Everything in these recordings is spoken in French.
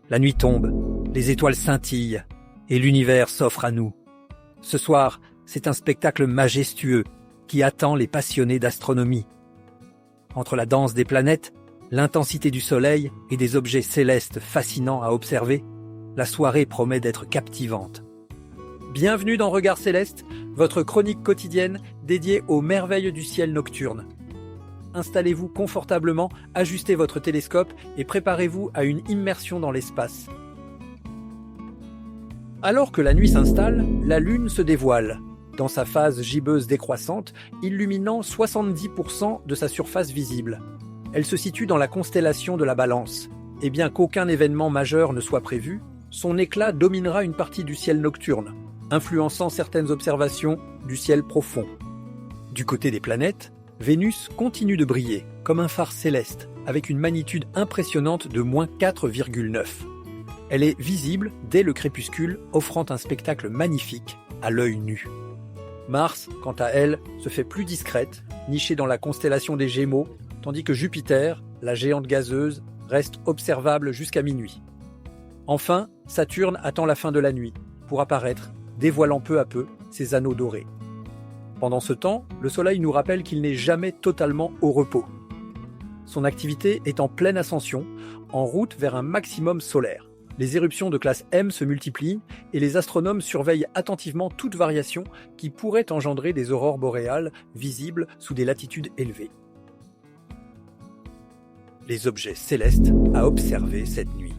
La nuit tombe, les étoiles scintillent, et l'univers s'offre à nous. Ce soir, c'est un spectacle majestueux qui attend les passionnés d'astronomie. Entre la danse des planètes, l'intensité du soleil et des objets célestes fascinants à observer, la soirée promet d'être captivante. Bienvenue dans Regard Céleste, votre chronique quotidienne dédiée aux merveilles du ciel nocturne. Installez-vous confortablement, ajustez votre télescope et préparez-vous à une immersion dans l'espace. Alors que la nuit s'installe, la Lune se dévoile, dans sa phase gibbeuse décroissante, illuminant 70% de sa surface visible. Elle se situe dans la constellation de la Balance, et bien qu'aucun événement majeur ne soit prévu, son éclat dominera une partie du ciel nocturne, influençant certaines observations du ciel profond. Du côté des planètes, Vénus continue de briller, comme un phare céleste, avec une magnitude impressionnante de -4,9. Elle est visible dès le crépuscule, offrant un spectacle magnifique à l'œil nu. Mars, quant à elle, se fait plus discrète, nichée dans la constellation des Gémeaux, tandis que Jupiter, la géante gazeuse, reste observable jusqu'à minuit. Enfin, Saturne attend la fin de la nuit pour apparaître, dévoilant peu à peu ses anneaux dorés. Pendant ce temps, le Soleil nous rappelle qu'il n'est jamais totalement au repos. Son activité est en pleine ascension, en route vers un maximum solaire. Les éruptions de classe M se multiplient et les astronomes surveillent attentivement toute variation qui pourrait engendrer des aurores boréales visibles sous des latitudes élevées. Les objets célestes à observer cette nuit.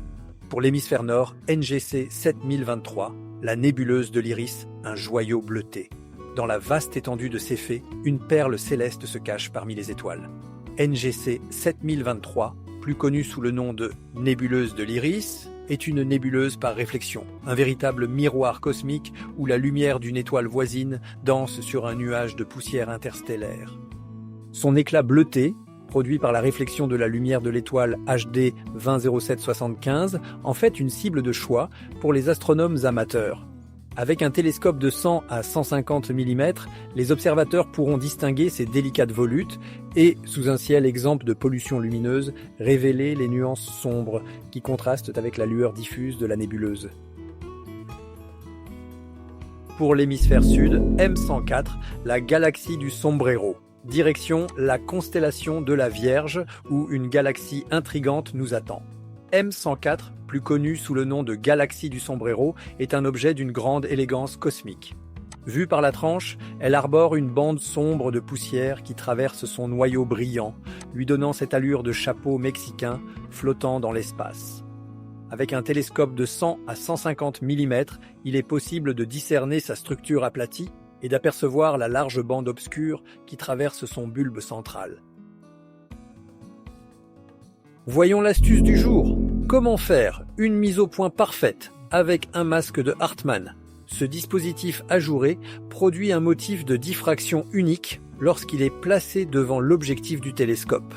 Pour l'hémisphère nord, NGC 7023, la nébuleuse de l'Iris, un joyau bleuté. Dans la vaste étendue de Céphée, une perle céleste se cache parmi les étoiles. NGC 7023, plus connue sous le nom de nébuleuse de l'Iris, est une nébuleuse par réflexion, un véritable miroir cosmique où la lumière d'une étoile voisine danse sur un nuage de poussière interstellaire. Son éclat bleuté, produit par la réflexion de la lumière de l'étoile HD 200775, en fait une cible de choix pour les astronomes amateurs. Avec un télescope de 100 à 150 mm, les observateurs pourront distinguer ces délicates volutes et, sous un ciel exempt de pollution lumineuse, révéler les nuances sombres qui contrastent avec la lueur diffuse de la nébuleuse. Pour l'hémisphère sud, M104, la galaxie du Sombrero. Direction la constellation de la Vierge, où une galaxie intrigante nous attend. M104, plus connue sous le nom de galaxie du Sombrero, est un objet d'une grande élégance cosmique. Vue par la tranche, elle arbore une bande sombre de poussière qui traverse son noyau brillant, lui donnant cette allure de chapeau mexicain flottant dans l'espace. Avec un télescope de 100 à 150 mm, il est possible de discerner sa structure aplatie et d'apercevoir la large bande obscure qui traverse son bulbe central. Voyons l'astuce du jour. Comment faire une mise au point parfaite avec un masque de Hartmann? Ce dispositif ajouré produit un motif de diffraction unique lorsqu'il est placé devant l'objectif du télescope.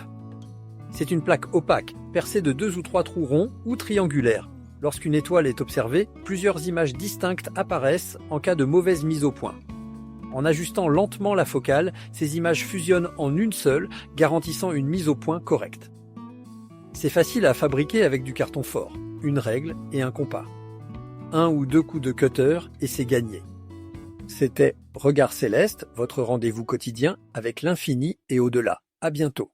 C'est une plaque opaque, percée de 2 ou 3 trous ronds ou triangulaires. Lorsqu'une étoile est observée, plusieurs images distinctes apparaissent en cas de mauvaise mise au point. En ajustant lentement la focale, ces images fusionnent en une seule, garantissant une mise au point correcte. C'est facile à fabriquer avec du carton fort, une règle et un compas. 1 ou 2 coups de cutter et c'est gagné. C'était Regard Céleste, votre rendez-vous quotidien avec l'infini et au-delà. À bientôt.